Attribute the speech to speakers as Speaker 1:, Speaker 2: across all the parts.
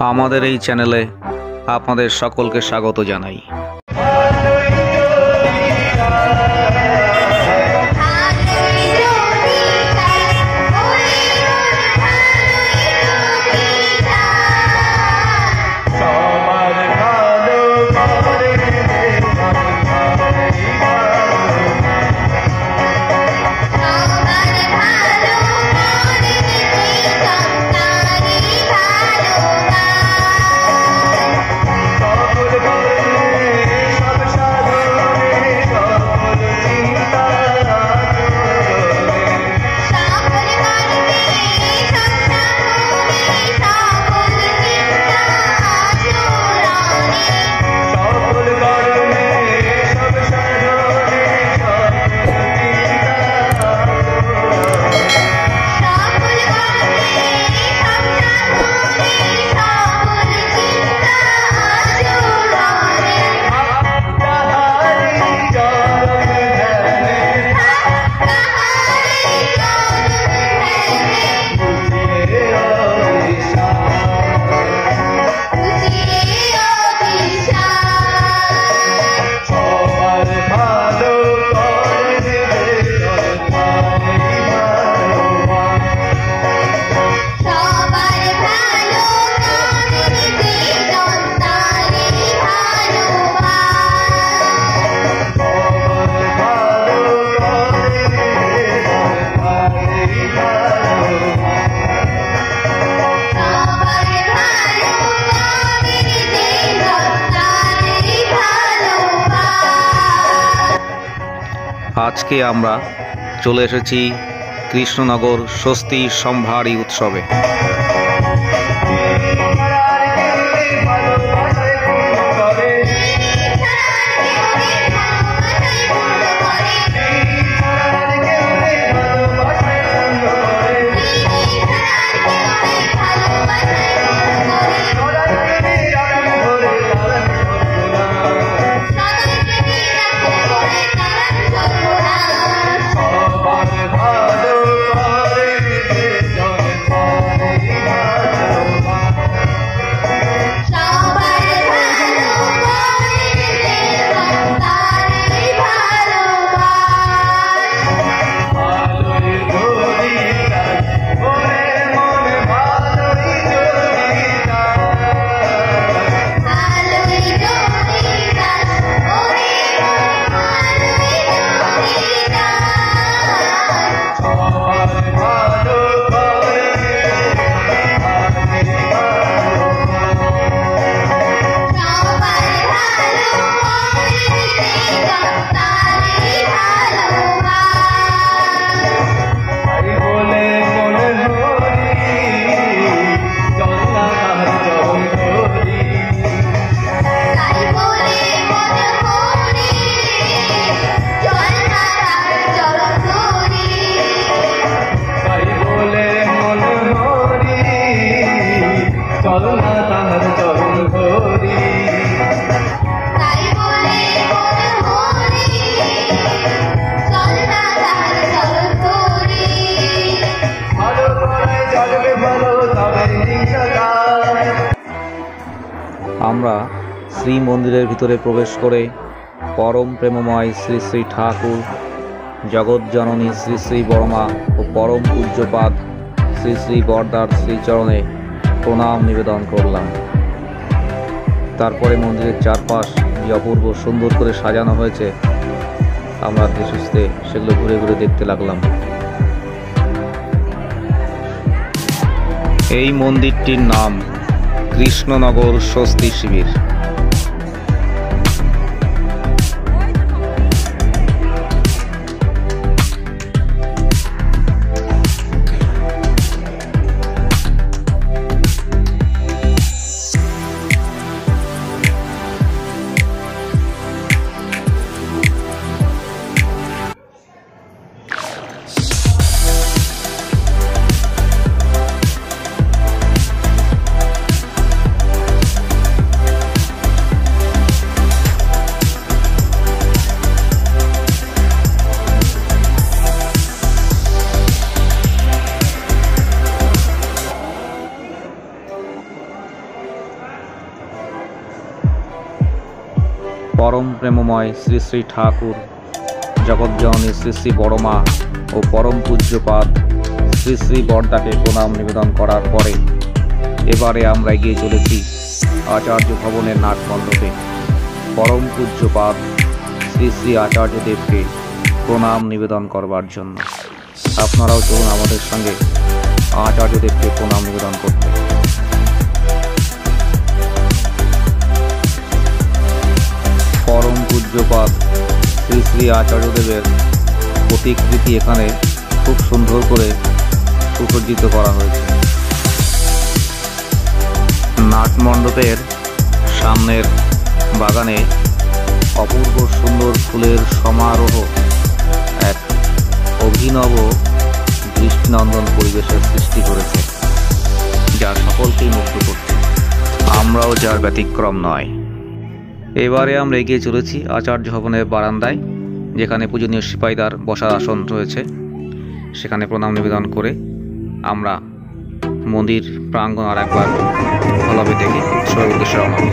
Speaker 1: আমাদের এই চ্যানেলে আপনাদের সকলকে স্বাগত জানাই। আজকে আমরা চলে এসেছি কৃষ্ণনগর ষষ্ঠী সম্ভারী উৎসবে। আমরা শ্রী মন্দিরের ভিতরে প্রবেশ করে পরম প্রেমময় শ্রী শ্রী ঠাকুর জগৎজননী শ্রী শ্রী বড়মা ও পরম পূজ্যপাদ শ্রী শ্রী বরদার শ্রীচরণে প্রণাম নিবেদন করলাম। তারপরে মন্দিরের চারপাশ যে অপূর্ব সুন্দর করে সাজানো হয়েছে, আমরা ধীরে সেগুলো ঘুরে ঘুরে দেখতে লাগলাম। এই মন্দিরটির নাম কৃষ্ণনগর ষষ্ঠী শিবির। পরম প্রেমময় শ্রী শ্রী ঠাকুর জগৎজননী শ্রী শ্রী বড়মা ও পরম পূজ্যপাদ শ্রী শ্রী বড়দাকে প্রণাম নিবেদন করার পরে এবারে আমরা এগিয়ে চলেছি আচার্য ভবনের নাটমণ্ডপে পরম পূজ্যপাদ শ্রী শ্রী আচার্যদেবকে প্রণাম নিবেদন করবার জন্য। আপনারাও চলুন আমাদের সঙ্গে আচার্যদেবকে প্রণাম নিবেদন করতে। পরম পূজ্যপাদ শ্রী শ্রী আচার্যদেবের প্রতিকৃতি এখানে খুব সুন্দর করে সুসজ্জিত করা হয়েছে। নাটমণ্ডপের সামনের বাগানে অপূর্ব সুন্দর ফুলের সমারোহ এক অভিনব দৃষ্টিনন্দন পরিবেশের সৃষ্টি করেছে, যা সকলকেই মুগ্ধ করছে। আমরাও যার ব্যতিক্রম নয়। এবারে আমরা এগিয়ে চলেছি আচার্য ভবনের বারান্দায়, যেখানে পূজনীয় সিপাহীদার বসার আসন রয়েছে। সেখানে প্রণাম নিবেদন করে আমরা মন্দির প্রাঙ্গণ আর একবার ভালোভাবে দেখে উৎসবের উদ্দেশ্যে রওনা হব।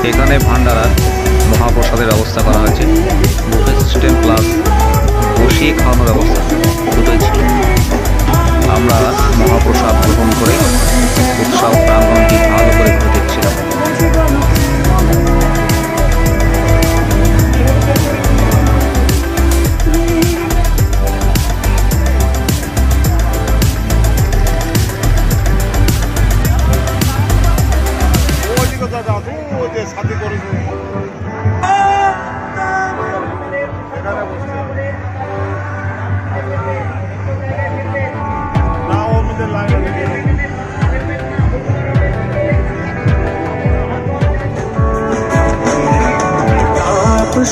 Speaker 1: এখানে ভান্ডারার মহাপ্রসাদের ব্যবস্থা করা হয়েছে। বুফে সিস্টেম প্লাস বসিয়ে খাওয়ানোর ব্যবস্থা দুটোই ছিল। আমরা মহাপ্রসাদ গ্রহণ করে উৎসব প্রাঙ্গণটি ভালো করে ঘুরে দেখছিলাম।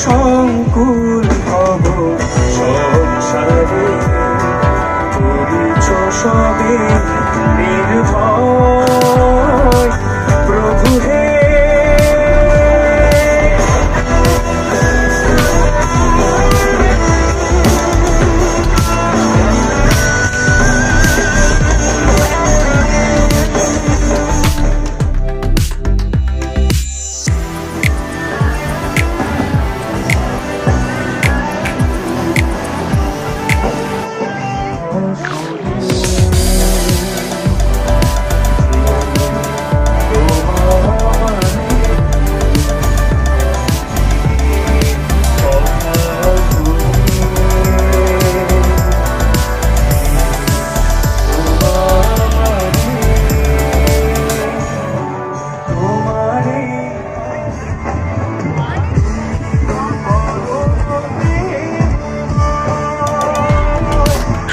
Speaker 2: সংকুল হব সংসারে করিছ সবে নির্ভয় প্রভু হে।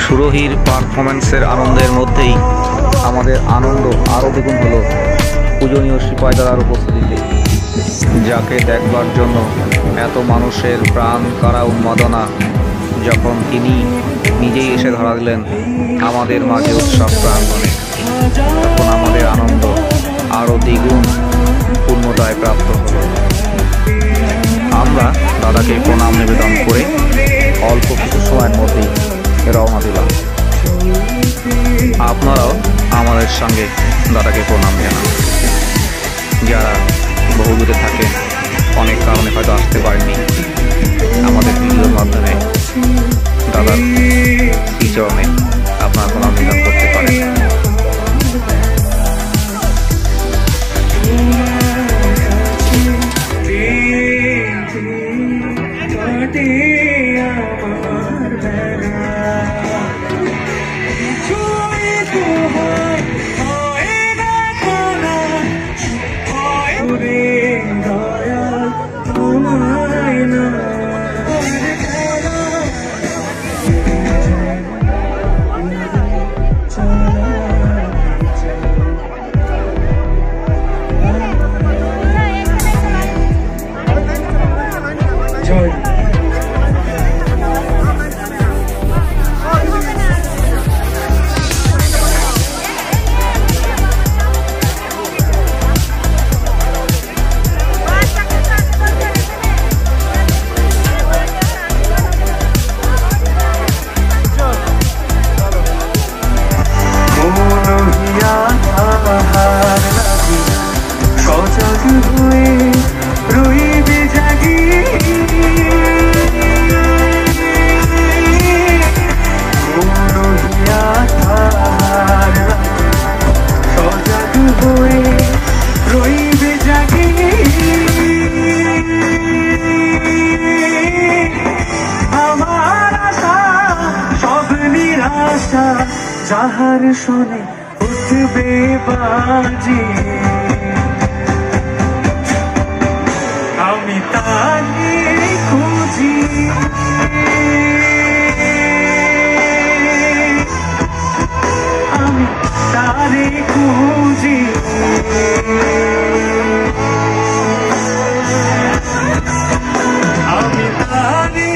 Speaker 1: সুরহির পারফরমেন্সের আনন্দের মধ্যেই আমাদের আনন্দ আরও দ্বিগুণ হলো পূজনীয় সিপাহীদার উপস্থিতিতে, যাকে দেখবার জন্য এত মানুষের প্রাণ কারা উন্মাদনা। যখন তিনি নিজেই এসে ধরা দিলেন আমাদের মাঝে উৎসব প্রাঙ্গণে, তখন আমাদের আনন্দ আরও দ্বিগুণ পূর্ণতায় প্রাপ্ত হল। আমরা দাদাকে প্রণাম নিবেদন করে অল্প কিছু সময়ের মধ্যেই রওনা দিলাম। আপনারাও আমাদের সঙ্গে দাদাকে প্রণাম জানান। যারা বহুদূরে থাকেন, অনেক কারণে হয়তো আসতে পারেননি, আমাদের ভিডিওর মাধ্যমে দাদার শ্রীচরণে আপনারা প্রণাম নিবেদন করতে পারেন।
Speaker 2: Chana হয়ে রইবে জাগে আমার আশা সব নিরাশা যাহার শোনে উঠবে বাজে আমি তাকে খুঁজি আমি তারে খুঁজি আমি তারে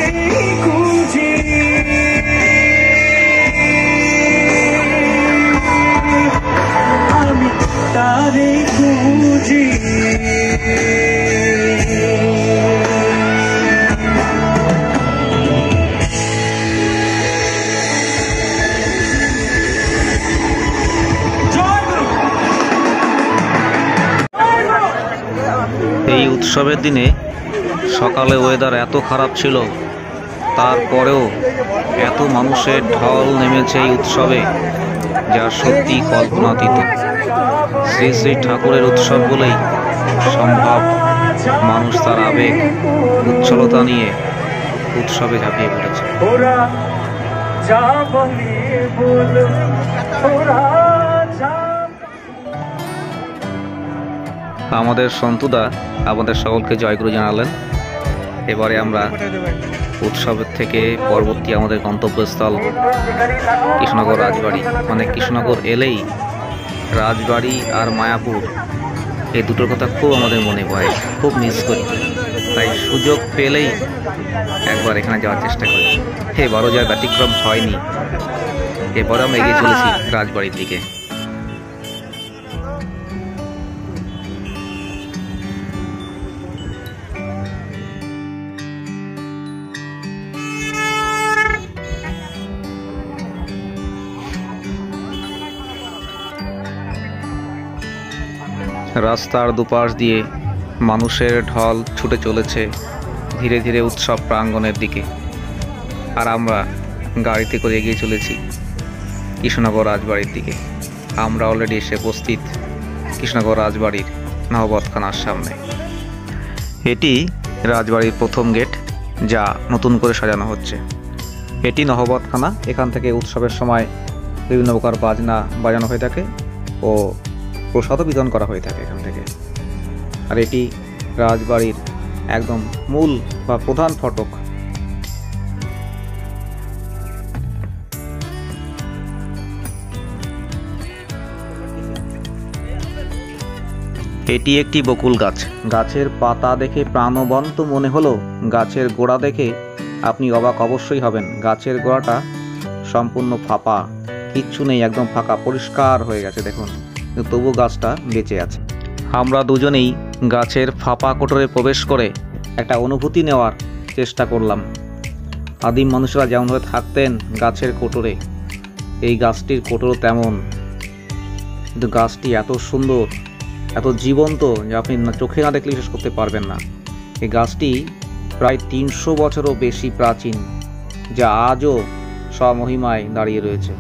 Speaker 2: খুঁজি আমি তারে খুঁজি
Speaker 1: এই উৎসবের দিনে সকালে ওয়েদার এত খারাপ ছিল, তারপরেও এত মানুষের ঢল নেমেছে এই উৎসবে, যা সত্যি কল্পনাতীত। শ্রী শ্রী ঠাকুরের উৎসব বলেই সম্ভব মানুষ তার আবেগ উচ্ছলতা নিয়ে উৎসবে ঝাঁপিয়ে পড়েছে।
Speaker 2: ওরা যা বলে বলো, ওরা যা
Speaker 1: আমাদের সন্তুদা আমাদের সকলকে জয়গুরু জানালেন। এবারে আমরা উৎসবের থেকে পরবর্তী আমাদের গন্তব্যস্থল কৃষ্ণনগর রাজবাড়ি, মানে কৃষ্ণনগর এলেই রাজবাড়ি আর মায়াপুর এই দুটোর কথা খুব আমাদের মনে পড়ে, খুব মিস করি। তাই সুযোগ পেলেই একবার এখানে যাওয়ার চেষ্টা করি। এবারও যার ব্যতিক্রম হয়নি, এবারে আমরা এগিয়ে চলেছি রাজবাড়ির দিকে। রাস্তার দুপাশ দিয়ে মানুষের ঢল ছুটে চলেছে ধীরে ধীরে উৎসব প্রাঙ্গণের দিকে, আর আমরা গাড়িতে করে এগিয়ে চলেছি কৃষ্ণনগর রাজবাড়ির দিকে। আমরা অলরেডি এসে উপস্থিত কৃষ্ণনগর রাজবাড়ির নহবতখানার সামনে। এটি রাজবাড়ির প্রথম গেট, যা নতুন করে সাজানো হচ্ছে। এটি নহবতখানা। এখান থেকে উৎসবের সময় বিভিন্ন প্রকার বাজনা বাজানো হয়ে থাকে ও প্রসাদও বিতরণ করা হয়ে থাকে এখান থেকে। আর এটি রাজবাড়ির একদম মূল বা প্রধান ফটক। এটি একটি বকুল গাছ। গাছের পাতা দেখে প্রাণবন্ত মনে হলো, গাছের গোড়া দেখে আপনি অবাক অবশ্যই হবেন। গাছের গোড়াটা সম্পূর্ণ ফাঁপা, কিচ্ছু নেই, একদম ফাঁকা, পরিষ্কার হয়ে গেছে দেখুন, তবু গাছটা বেঁচে আছে। আমরা দুজনেই গাছের ফাঁপা কোটরে প্রবেশ করে একটা অনুভূতি নেওয়ার চেষ্টা করলাম। আদিম মানুষরা যেমনভাবে থাকতেন গাছের কোটরে, এই গাছটির কোটরও তেমন, কিন্তু গাছটি এত সুন্দর, এত জীবন্ত যে আপনি চোখে না দেখলে বিশ্বাস করতে পারবেন না। এই গাছটি প্রায় 300 বছরও বেশি প্রাচীন, যা আজও স্বমহিমায় দাঁড়িয়ে রয়েছে।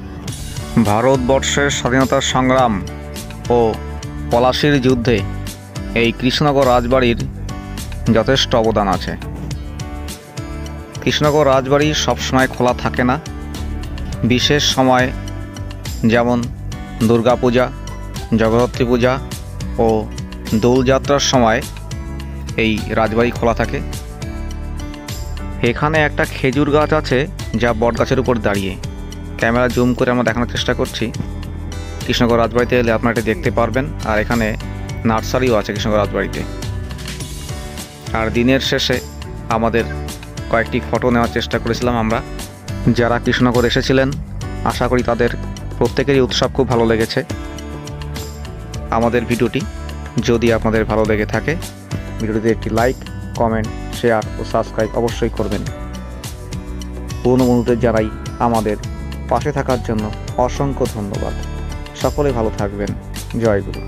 Speaker 1: ভারতবর্ষের স্বাধীনতার সংগ্রাম ও পলাশির যুদ্ধে এই কৃষ্ণনগর রাজবাড়ির যথেষ্ট অবদান আছে। কৃষ্ণনগর রাজবাড়ি সবসময় খোলা থাকে না, বিশেষ সময় যেমন দুর্গাপূজা, জগদ্ধাত্রী পূজা ও দোলযাত্রার সময় এই রাজবাড়ি খোলা থাকে। এখানে একটা খেজুর গাছ আছে যা বট গাছের উপর দাঁড়িয়ে। ক্যামেরা জুম করে আমরা দেখানোর চেষ্টা করছি। কৃষ্ণনগর রাজবাড়িতে এলে আপনারা এটা দেখতে পারবেন। আর এখানে নার্সারিও আছে কৃষ্ণনগর রাজবাড়িতে। আর দিনের শেষে আমাদের কয়েকটি ফটো নেওয়ার চেষ্টা করেছিলাম আমরা। যারা কৃষ্ণনগর এসেছিলেন আশা করি তাদের প্রত্যেকেরই উৎসব খুব ভালো লেগেছে। আমাদের ভিডিওটি যদি আপনাদের ভালো লেগে থাকে, ভিডিওটিতে একটি লাইক, কমেন্ট, শেয়ার ও সাবস্ক্রাইব অবশ্যই করবেন। পুরনো বন্ধুদের জানাই আমাদের পাশে থাকার জন্য অসংখ্য ধন্যবাদ। সকলে ভালো থাকবেন। জয় গুরু।